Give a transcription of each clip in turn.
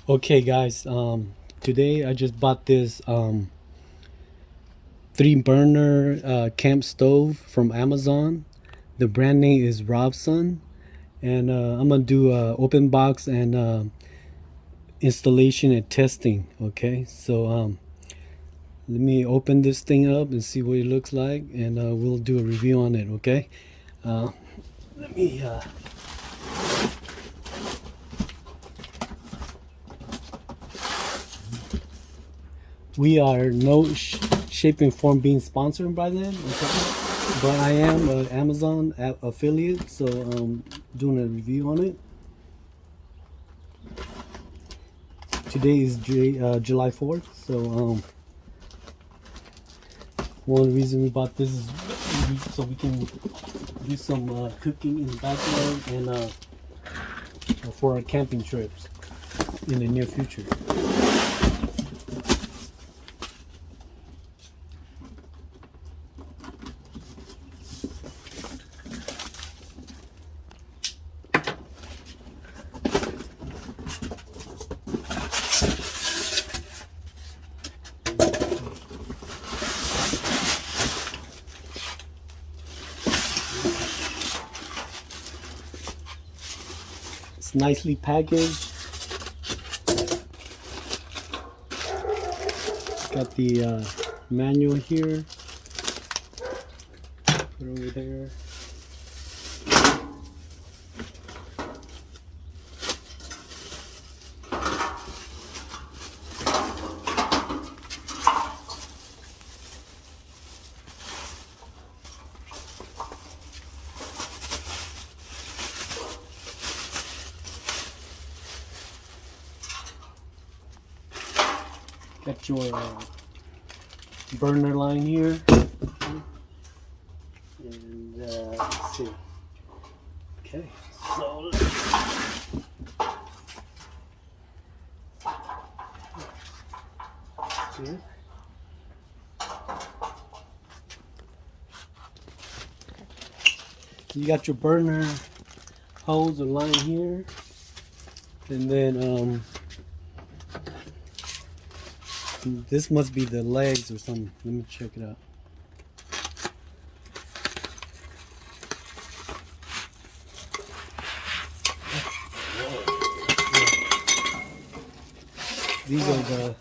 Okay guys, today I just bought this 3 burner camp stove from Amazon. The brand name is ROVSUN, and I'm gonna do open box and installation and testing. Okay, so let me open this thing up and see what it looks like, and we'll do a review on it. Okay, uh, let me we are no shape and form being sponsored by them, okay? But I am an Amazon affiliate, so doing a review on it. Today is July 4th, so one reason we bought this is so we can do some cooking in the backyard and for our camping trips in the near future. It's nicely packaged. Got the manual here. Put it over there. Got your burner line here, and let's see. Okay, so here. You got your burner hose or line here, and then this must be the legs or something. Let me check it out. These are the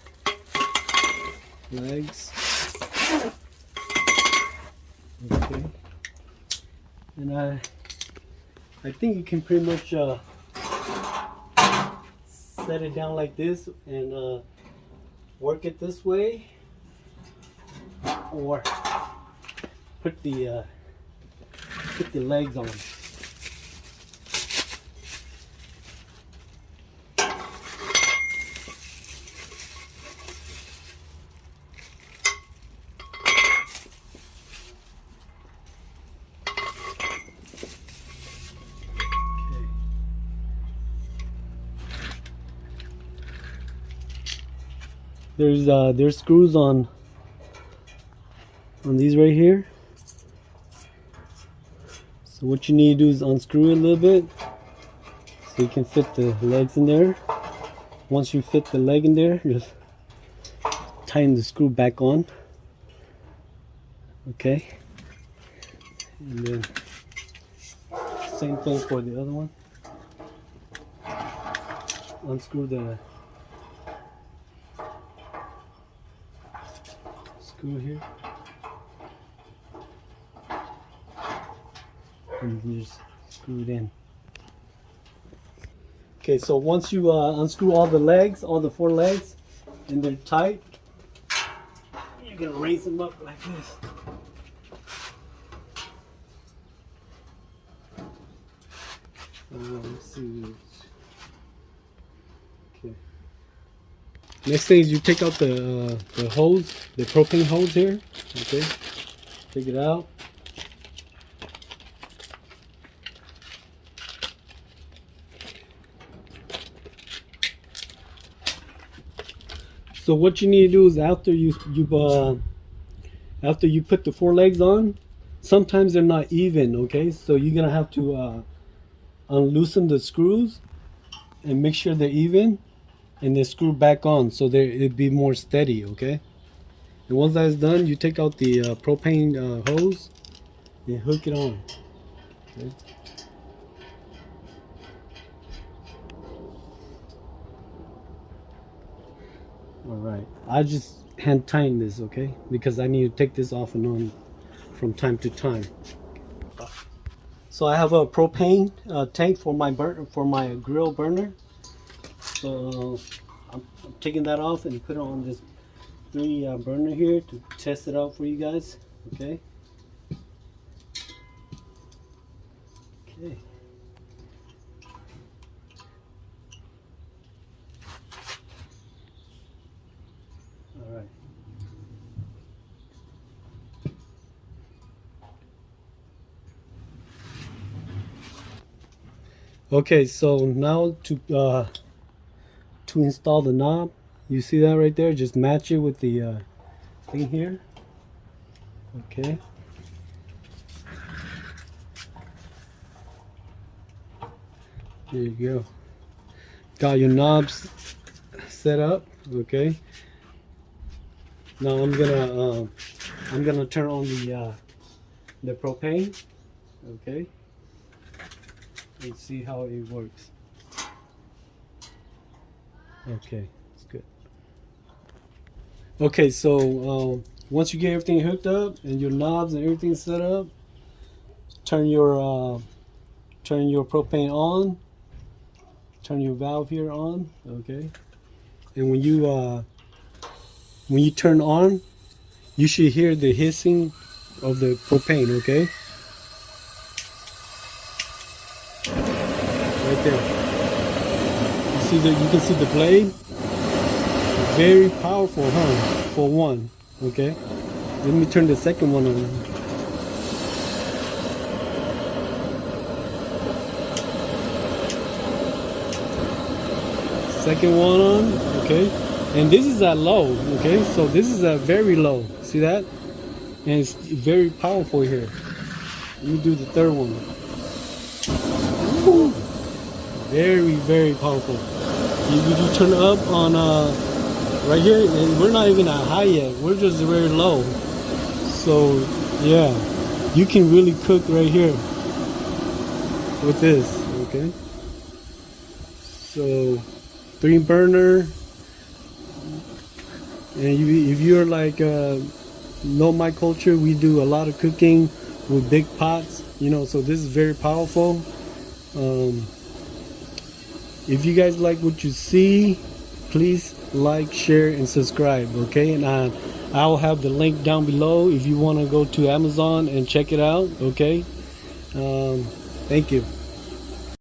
legs. Okay. And I think you can pretty much set it down like this and work it this way, or put the legs on. There's screws on these right here. So what you need to do is unscrew it a little bit so you can fit the legs in there. Once you fit the leg in there, just tighten the screw back on. Okay. And then same thing for the other one. Unscrew the screw here, and you just screw it in. Okay, so once you unscrew all the legs, all the 4 legs, and they're tight, you're gonna raise them up like this. Let's see. Okay. Next thing is you take out the hose, the propane hose here. Okay, take it out. So what you need to do is after you put the 4 legs on, sometimes they're not even. Okay, so you're gonna have to unloosen the screws and make sure they're even. and then screw back on so there it'd be more steady. Okay. And once that's done, you take out the propane hose and hook it on. Okay. All right. I just hand tighten this, okay, because I need to take this off and on from time to time. So I have a propane tank for my grill burner. So I'm taking that off and put it on this 3 burner here to test it out for you guys. Okay. Okay. All right. Okay, so now to install the knob, you see that right there? Just match it with the thing here. Okay. There you go. Got your knobs set up. Okay. Now I'm gonna turn on the propane. Okay. Let's see how it works. Okay, it's good. Okay, so once you get everything hooked up and your knobs and everything set up, turn your propane on. Turn your valve here on. Okay, and when you turn on, you should hear the hissing of the propane. Okay, right there. You can see the blade. Very powerful, huh? For one. Okay. Let me turn the second one on. Second one on. Okay. And this is at low. Okay. So this is a very low. See that? And it's very powerful here. Let me do the third one. Ooh. Very, very powerful. You turn up on right here, and we're not even at high yet. We're just very low. So yeah, you can really cook right here with this. Okay. So 3 burner, and if you're like know my culture, we do a lot of cooking with big pots. You know, so this is very powerful. If you guys like what you see, please like, share, and subscribe. Okay, and I'll have the link down below if you want to go to Amazon and check it out. Okay, thank you.